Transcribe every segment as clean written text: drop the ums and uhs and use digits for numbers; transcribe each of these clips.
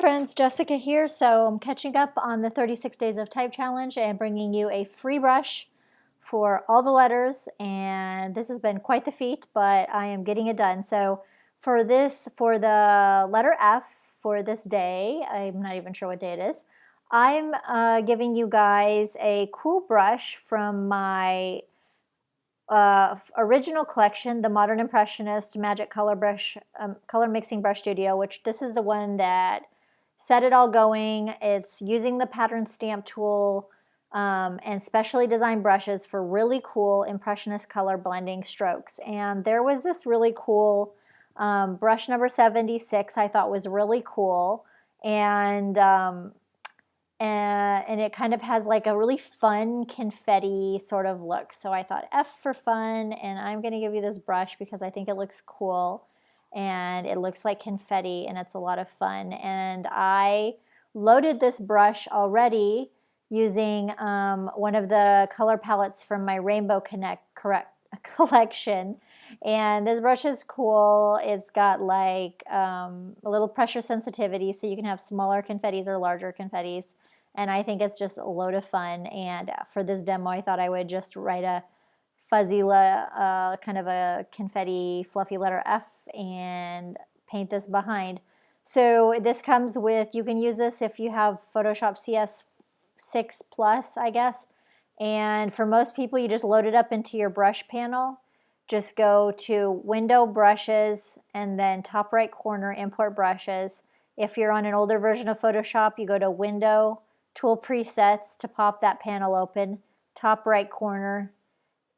Friends, Jessica here. So I'm catching up on the 36 Days of Type Challenge and bringing you a free brush for all the letters. And this has been quite the feat, but I am getting it done. So for the letter F for this day, I'm not even sure what day it is, I'm giving you guys a cool brush from my original collection, the Modern Impressionist Magic Color Brush, Color Mixing Brush Studio, which this is the one that set it all going. It's using the pattern stamp tool and specially designed brushes for really cool Impressionist color blending strokes. And there was this really cool brush number 76 I thought was really cool. And it kind of has like a really fun confetti sort of look. So I thought F for fun, and I'm going to give you this brush because I think it looks cool and it looks like confetti and it's a lot of fun. And I loaded this brush already using one of the color palettes from my Rainbow collection. And this brush is cool. It's got like a little pressure sensitivity, so you can have smaller confettis or larger confettis. And I think it's just a load of fun. And for this demo, I thought I would just write a fuzzy, kind of a confetti fluffy letter F and paint this behind. So this comes with, you can use this if you have Photoshop CS6 Plus, I guess. And for most people, you just load it up into your brush panel. Just go to Window, Brushes, and then top right corner, Import Brushes. If you're on an older version of Photoshop, you go to Window, Tool Presets to pop that panel open, top right corner,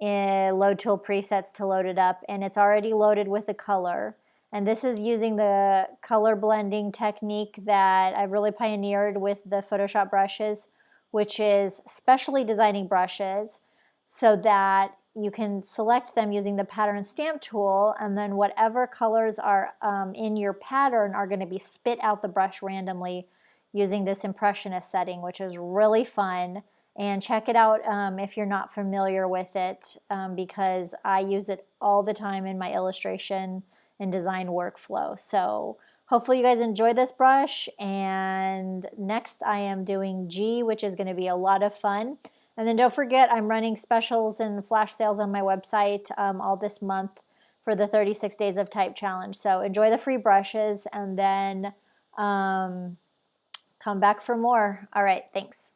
Load Tool Presets to load it up, and it's already loaded with the color. And this is using the color blending technique that I really pioneered with the Photoshop brushes, which is specially designing brushes so that you can select them using the pattern stamp tool, and then whatever colors are in your pattern are going to be spit out the brush randomly using this Impressionist setting, which is really fun. And check it out if you're not familiar with it, because I use it all the time in my illustration and design workflow. So hopefully you guys enjoy this brush. And next I am doing G, which is going to be a lot of fun. And then don't forget, I'm running specials and flash sales on my website all this month for the 36 Days of Type Challenge. So enjoy the free brushes and then come back for more. All right, thanks.